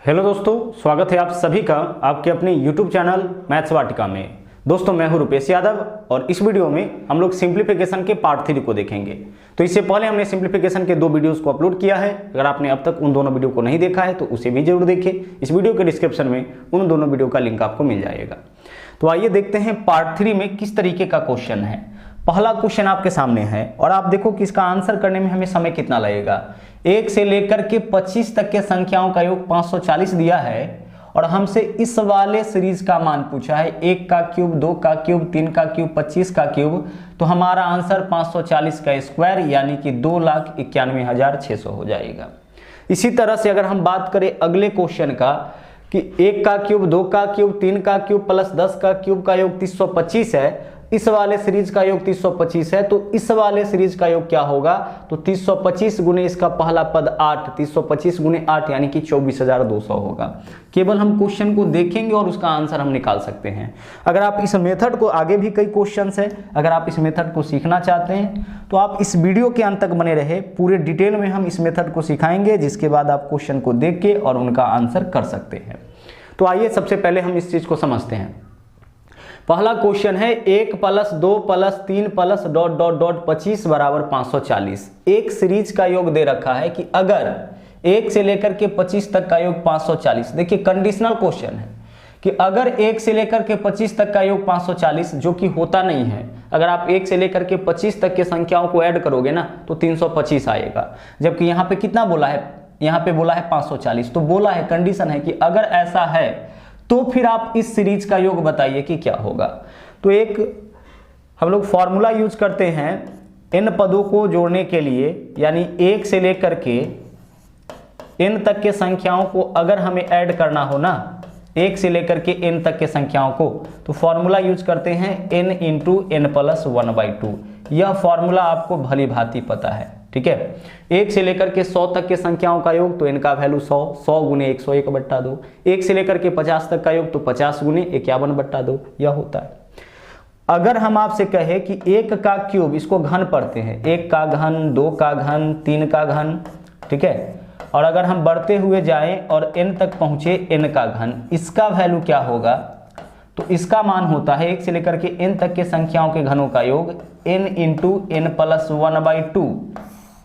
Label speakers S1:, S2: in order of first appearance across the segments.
S1: Hello दोस्तों, स्वागत है आप सभी का आपके अपने YouTube चैनल मैथ्स वाटिका में। दोस्तों मैं हूं रुपेश यादव और इस वीडियो में हम लोग सिंप्लीफिकेशन के पार्ट 3 को देखेंगे। तो इससे पहले हमने सिंप्लीफिकेशन के 2 वीडियोस को अपलोड किया है। अगर आपने अब तक उन दोनों वीडियो को नहीं देखा है तो उसे भी जरूर देखें। इस वीडियो के डिस्क्रिप्शन में उन दोनों वीडियो का लिंक आपको मिल जाएगा। तो आइए देखते हैं पार्ट 3 में किस तरीके का क्वेश्चन है। पहला क्वेश्चन आपके सामने है और आप देखो कि इसका आंसर करने में हमें समय कितना लगेगा। 1 से लेकर के 25 तक के संख्याओं का योग 540 दिया है और हमसे इस वाले सीरीज का मान पूछा है। 1 का क्यूब, 2 का क्यूब, 3 का क्यूब, 25 का क्यूब। तो हमारा आंसर 540 का स्क्वायर यानी कि 2,91,600 हो जाएगा। इसी तरह से अगर हम बात करें अगले क्वेश्चन का कि 1 का क्यूब, 2 का क्यूब, 3 का क्यूब प्लस 10 का क्यूब का योग 325 है। इस वाले सीरीज का योग 325 है तो इस वाले सीरीज का योग क्या होगा, तो 325 गुने इसका पहला पद 8, 325 गुने 8 यानी कि 24,200 होगा। केवल हम क्वेश्चन को देखेंगे और उसका आंसर हम निकाल सकते हैं। अगर आप इस मेथड को, आगे भी कई क्वेश्चंस हैं, अगर आप इस मेथड को सीखना चाहते हैं तो आप इस वीडियो के अंत तक बने रहे। पूरे डिटेल में हम इस मेथड को सिखाएंगे जिसके बाद आप क्वेश्चन को देख के और उनका आंसर कर सकते हैं। तो आइए सबसे पहले हम इस चीज को समझते हैं। पहला क्वेश्चन है 1 + 2 + 3 + ... 25 बराबर 540। एक सीरीज का योग दे रखा है कि अगर 1 से लेकर के 25 तक का योग 540, देखिए कंडीशनल क्वेश्चन है कि अगर 1 से लेकर के 25 तक का योग 540, जो कि होता नहीं है। अगर आप 1 से लेकर के 25 तक के संख्याओं को ऐड करोगे ना तो 325 आएगा, जबकि यहाँ पे कितना बोला है, यहाँ पे बोला है 540। तो बोला है, कंडीशन है कि अगर ऐसा है तो फिर आप इस सीरीज का योग बताइए कि क्या होगा। तो एक हम लोग फॉर्मूला यूज करते हैं n पदों को जोड़ने के लिए, यानी 1 से लेकर के n तक के संख्याओं को अगर हमें ऐड करना हो ना, 1 से लेकर के n तक के संख्याओं को, तो फॉर्मूला यूज करते हैं n × n + 1/2। यह फॉर्मूला आपको भली भांति पता है, ठीक है। 1 से लेकर के 100 तक के संख्याओं का योग तो n का वैल्यू 100, 100 गुने 101/2। 1 से लेकर के 50 तक का योग तो 50 गुने 51/2 यह होता है। अगर हम आपसे कहे कि 1 का क्यूब, इसको घन पढ़ते हैं, 1 का घन, 2 का घन, 3 का घन, ठीक है। और अगर हम बढ़ते हुए जाएं और n तक पहुंचे n का घन, इसका वैल्यू क्या होगा, तो इसका मान होता है 1 से लेकर के n तक के संख्याओं के घनों का योग n × n + 1/2,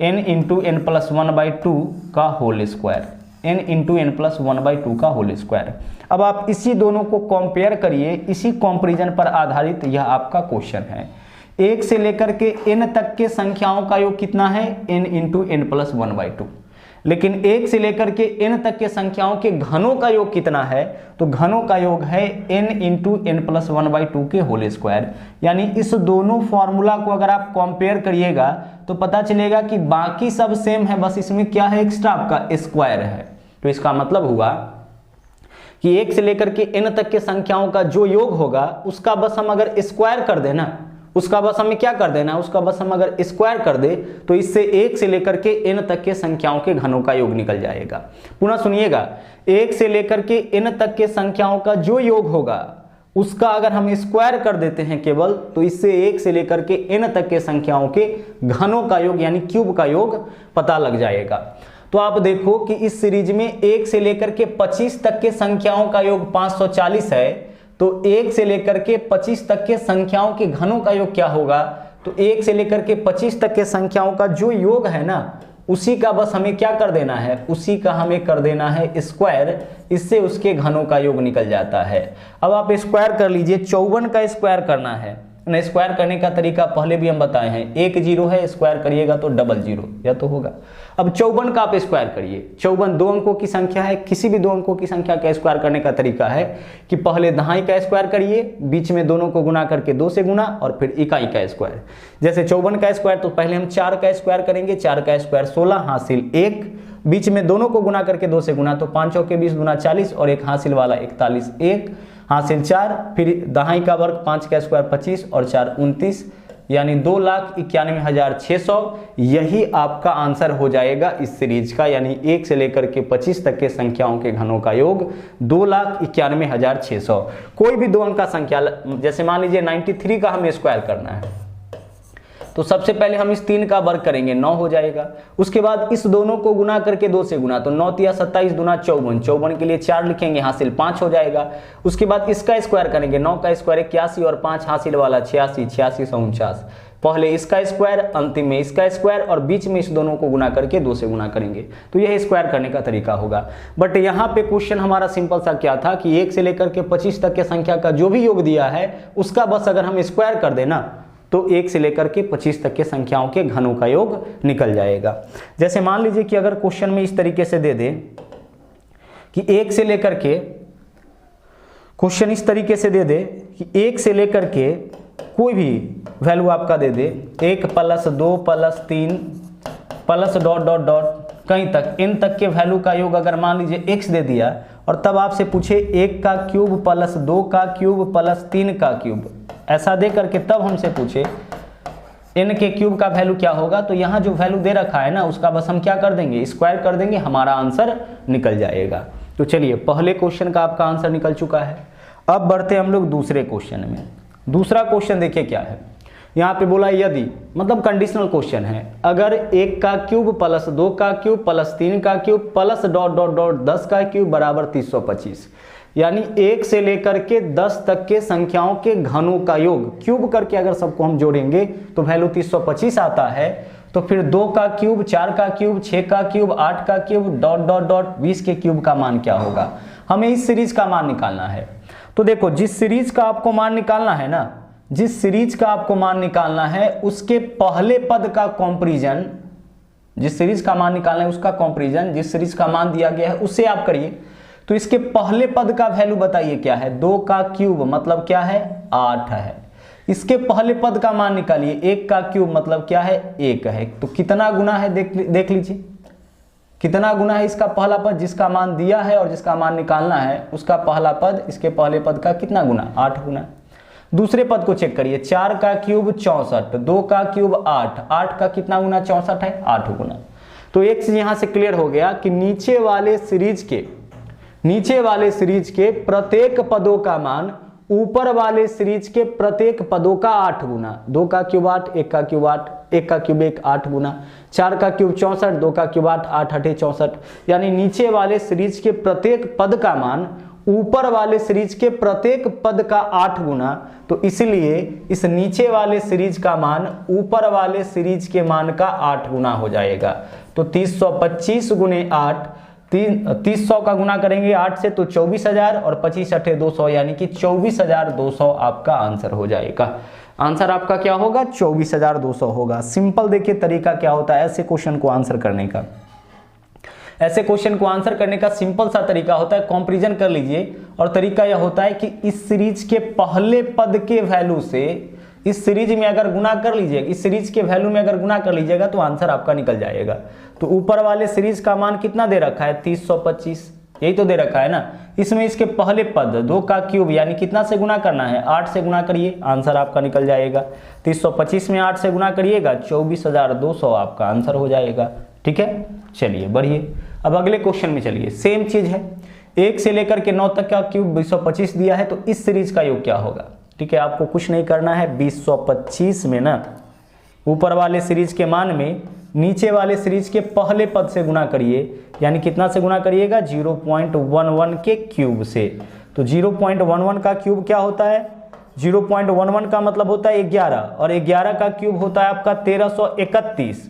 S1: n × n + 1/2 का होल स्क्वायर, n × n + 1/2 का होल स्क्वायर। अब आप इसी दोनों को कंपेयर करिए, इसी कंपैरिजन पर आधारित यह आपका क्वेश्चन है। 1 से लेकर के n तक के संख्याओं का योग कितना है, n × n + 1/2। लेकिन 1 से लेकर के n तक के संख्याओं के घनों का योग कितना है, तो घनों का योग है n × n + 1/2 के होल स्क्वायर। यानी इस दोनों फॉर्मूला को अगर आप कंपेयर करिएगा तो पता चलेगा कि बाकी सब सेम है, बस इसमें क्या है, एक्स्ट्रा आपका स्क्वायर है। तो इसका मतलब हुआ कि 1 से लेकर के n तक के संख्याओं का जो योग होगा उसका बस हम अगर स्क्वायर कर देना, उसका बस हमें क्या कर देना, उसका बस हम अगर स्क्वायर कर दे तो इससे 1 से लेकर के n तक के संख्याओं के घनों का योग निकल जाएगा। पुनः सुनिएगा, 1 से लेकर के n तक के संख्याओं का जो योग होगा उसका अगर हम स्क्वायर कर देते हैं केवल, तो इससे 1 से लेकर के n तक के संख्याओं के घनों का योग यानी क्यूब का योग पता लग जाएगा। तो आप देखो कि इस सीरीज में 1 से लेकर के 25 तक के संख्याओं का योग 540 है, तो 1 से लेकर के 25 तक के संख्याओं के घनों का योग क्या होगा, तो 1 से लेकर के 25 तक के संख्याओं का जो योग है ना, उसी का बस हमें क्या कर देना है, उसी का हमें कर देना है स्क्वायर, इससे उसके घनों का योग निकल जाता है। अब आप स्क्वायर कर लीजिए, 54 का स्क्वायर करना है ना। स्क्वायर करने का तरीका पहले भी हम बताए हैं, 1 0 है, स्क्वायर करिएगा तो 00 यह तो होगा। अब 54 का आप स्क्वायर करिए, 54 2 अंकों की संख्या है, किसी भी 2 अंकों की संख्या का स्क्वायर करने का तरीका है कि पहले दहाई का स्क्वायर करिए, बीच में दोनों को गुना करके 2 से गुना और फिर इकाई का स्क्वायर। जैसे 54 का स्क्वायर तो पहले हम 4 का स्क्वायर करेंगे, 4 का स्क्वायर 16 हासिल 1, बीच में दोनों को गुना करके 2 से गुना तो 5 के 20 गुना 40 और एक हासिल वाला 41, 1 हासिल 4, फिर दहाई का वर्ग 5 का स्क्वायर 25 और 4 29 यानी 2,91,600। यही आपका आंसर हो जाएगा इस सीरीज का, यानी 1 से लेकर के 25 तक के संख्याओं के घनों का योग 2,91,600। कोई भी 2 अंक का संख्या, जैसे मान लीजिए 93 का हमें स्क्वायर करना है, तो सबसे पहले हम इस 3 का वर्ग करेंगे, 9 हो जाएगा। उसके बाद इस दोनों को गुना करके 2 से गुना, तो 9 तिया 27 दूना 54, 54 के लिए 4 लिखेंगे, हासिल 5 हो जाएगा। उसके बाद इसका स्क्वायर करेंगे, 9 का स्क्वायर 81 और 5 हासिल वाला 86, 86 से 49। पहले इसका स्क्वायर, अंतिम में इसका स्क्वायर और बीच में इस दोनों को गुना करके 2 से गुना करेंगे, तो यह स्क्वायर करने का तरीका होगा। बट यहाँ पे क्वेश्चन हमारा सिंपल सा क्या था कि 1 से लेकर के 25 तक के संख्या का जो भी योग दिया है उसका बस अगर हम स्क्वायर कर देना तो 1 से लेकर के 25 तक के संख्याओं के घनों का योग निकल जाएगा। जैसे मान लीजिए कि अगर क्वेश्चन में इस तरीके से दे दे कि 1 से लेकर के, क्वेश्चन इस तरीके से दे दे कि 1 से लेकर के कोई भी वैल्यू आपका दे दे, 1 + 2 + 3 प्लस डॉट डॉट डॉट कहीं तक n तक के वैल्यू का योग अगर मान लीजिए x दे दिया और तब आपसे पूछे 1 का क्यूब + 2 का क्यूब + 3 का क्यूब, ऐसा दे करके तब हमसे पूछे n के क्यूब का वैल्यू क्या होगा, तो यहाँ जो वैल्यू दे रखा है ना उसका बस हम क्या कर देंगे, स्क्वायर कर देंगे, हमारा आंसर निकल जाएगा। तो चलिए पहले क्वेश्चन का आपका आंसर निकल चुका है। अब बढ़ते हम लोग दूसरे क्वेश्चन में। दूसरा क्वेश्चन देखिए क्या है, यहाँ पे बोला यदि, मतलब कंडीशनल क्वेश्चन है, अगर 1 का क्यूब + 2 का क्यूब + 3 का cube plus dot dot dot 10 का क्यूब बराबर 325, यानी 1 से लेकर के 10 तक के संख्याओं के घनों का योग क्यूब करके अगर सबको हम जोड़ेंगे तो वैल्यू 325 आता है। तो फिर 2 का क्यूब, 4 का क्यूब, 6 का क्यूब, 8 का क्यूब डॉट डॉट डॉट 20 के क्यूब का मान क्या होगा, हमें इस सीरीज का मान निकालना है। तो देखो जिस सीरीज का आपको मान निकालना है ना, जिस सीरीज का आपको मान निकालना है उसके पहले पद का कंपैरिजन, जिस सीरीज का मान निकालना है उसका कंपैरिजन जिस सीरीज का मान दिया गया है उससे आप करिए। तो इसके पहले पद का वैल्यू बताइए क्या है, 2 का क्यूब मतलब क्या है 8 है। इसके पहले पद का मान निकालिए, 1 का क्यूब मतलब क्या है 1 है। तो कितना गुना है देख लीजिए, कितना गुना है इसका पहला पद, जिसका मान दिया है और जिसका मान निकालना है उसका पहला पद इसके पहले पद का कितना गुना, 8 गुना। दूसरे पद को चेक करिए, 4 का क्यूब 64, 2 का क्यूब 8, 8 का कितना गुना 64 है 8 गुना। तो एक चीज यहां से क्लियर हो गया कि नीचे वाले सीरीज के प्रत्येक पदों का मान ऊपर वाले सीरीज के प्रत्येक पदों का 8 गुना, 2 का क्यूब 8, 1 का क्यूब 8, 1 का क्यूब 1 8 गुना, 4 का क्यूब 64, 2 का क्यूब 8, 8 8 64, यानी नीचे वाले सीरीज के प्रत्येक पद का मान ऊपर वाले सीरीज के प्रत्येक पद का 8 गुना। तो इसलिए इस नीचे वाले सीरीज का मान ऊपर वाले सीरीज के मान का 8 गुना हो जाएगा। तो 325 गुने 8, 300 का गुना करेंगे 8 से तो 24,000 और 25 8 200, यानी कि 24,200 आपका आंसर हो जाएगा। आंसर आपका क्या होगा 24,200 होगा। सिंपल देखिए तरीका क्या होता है ऐसे क्वेश्चन को आंसर करने का। ऐसे क्वेश्चन को आंसर करने का सिंपल सा तरीका होता है, कंपैरिजन कर लीजिए। और तरीका यह होता है कि इस सीरीज के पहले पद के वैल्यू से इस सीरीज में अगर गुना कर लीजिएगा, इस सीरीज के वैल्यू में अगर गुना कर लीजिएगा तो आंसर आपका निकल जाएगा। तो ऊपर वाले सीरीज का मान कितना दे रखा है 325, यही तो दे रखा है ना। इसमें इसके पहले पद 2 का क्यूब यानी कितना से गुना करना है 8 से गुना करिए, आंसर आपका निकल जाएगा। 325 में 8 से गुना करिएगा 24,200 आपका आंसर हो जाएगा। ठीक है, चलिए बढ़िए। अब अगले क्वेश्चन में चलिए, सेम चीज है, 1 से लेकर के 9 तक का क्यूब 225 दिया है, तो इस सीरीज का योग क्या होगा। ठीक है, आपको कुछ नहीं करना है, 225 में ना ऊपर वाले सीरीज के मान में नीचे वाले सीरीज के पहले पद से गुना करिए, यानी कितना से गुना करिएगा 0.11 के क्यूब से। तो 0.11 का क्यूब क्या होता है, 0.11 का मतलब होता है 11 और 11 का क्यूब होता है आपका 1331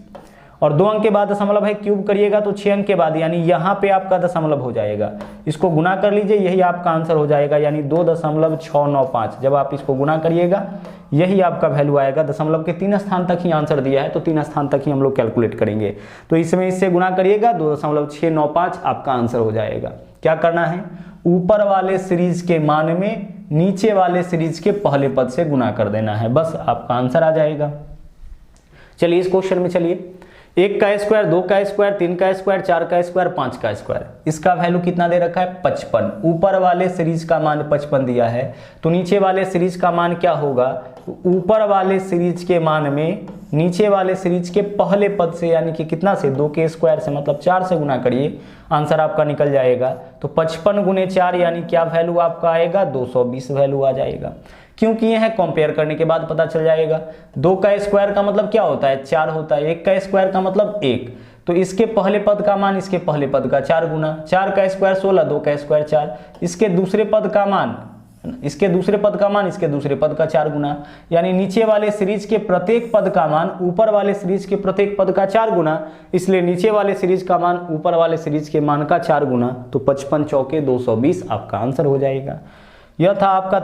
S1: और 2 अंक के बाद दशमलव है, क्यूब करिएगा तो 6 अंक के बाद, यानी यहाँ पे आपका दशमलव हो जाएगा। इसको गुना कर लीजिए, यही आपका आंसर हो जाएगा, यानी 2.695। जब आप इसको गुना करिएगा यही आपका वैल्यू आएगा। दशमलव के 3 स्थान तक ही आंसर दिया है तो 3 स्थान तक ही हम लोग कैलकुलेट करेंगे। तो इसमें इससे गुना करिएगा 2.695 आपका आंसर हो जाएगा। क्या करना है, ऊपर वाले सीरीज के मान में नीचे वाले सीरीज के पहले पद से गुना कर देना है, बस आपका आंसर आ जाएगा। चलिए इस क्वेश्चन में चलिए, 1 का स्क्वायर, 2 का स्क्वायर, 3 का स्क्वायर, 4 का स्क्वायर, 5 का स्क्वायर, इसका वैल्यू कितना दे रखा है 55। ऊपर वाले सीरीज का मान 55 दिया है, तो नीचे वाले सीरीज का मान क्या होगा, ऊपर वाले सीरीज के मान में नीचे वाले सीरीज के पहले पद से, यानी कि कितना से 2 के स्क्वायर से मतलब 4 से गुना करिए, आंसर आपका निकल जाएगा। तो 55 गुने 4 यानी क्या वैल्यू आपका आएगा 220 वैल्यू आ जाएगा। क्यों किए हैं कंपेयर करने के बाद पता चल जाएगा। 2 का स्क्वायर का मतलब क्या होता है 4 होता है, 1 का स्क्वायर का मतलब 1, तो इसके पहले पद का मान इसके पहले पद का 4 गुना, 4 का स्क्वायर 16, 2 का स्क्वायर 4, इसके दूसरे पद का मान इसके दूसरे पद का मान इसके दूसरे पद का 4 गुना, यानी नीचे वाले सीरीज के प्रत्येक पद का मान ऊपर वाले सीरीज के प्रत्येक पद का 4 गुना, इसलिए नीचे वाले सीरीज का मान ऊपर वाले सीरीज के मान का 4 गुना, तो 55 चौके 220 आपका आंसर हो जाएगा। यह था आपका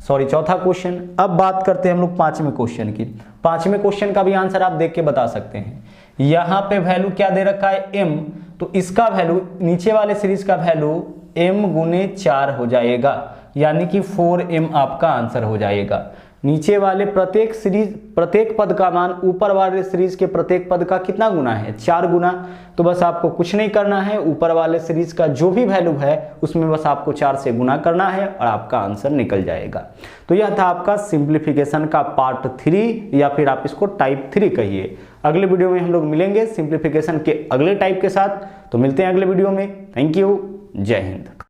S1: चौथा क्वेश्चन। अब बात करते हैं हम लोग पांचवें क्वेश्चन की। पांचवें क्वेश्चन का भी आंसर आप देख के बता सकते हैं। यहाँ पे वैल्यू क्या दे रखा है m, तो इसका वैल्यू नीचे वाले सीरीज का वैल्यू m गुने 4 हो जाएगा, यानी कि 4m आपका आंसर हो जाएगा। नीचे वाले प्रत्येक पद का मान ऊपर वाले सीरीज के प्रत्येक पद का कितना गुना है 4 गुना, तो बस आपको कुछ नहीं करना है, ऊपर वाले सीरीज का जो भी वैल्यू है उसमें बस आपको 4 से गुना करना है और आपका आंसर निकल जाएगा। तो यह था आपका सिंप्लीफिकेशन का पार्ट 3, या फिर आप इसको टाइप 3 कहिए। अगले वीडियो में हम लोग मिलेंगे सिंप्लीफिकेशन के अगले टाइप के साथ, तो मिलते हैं अगले वीडियो में। थैंक यू, जय हिंद।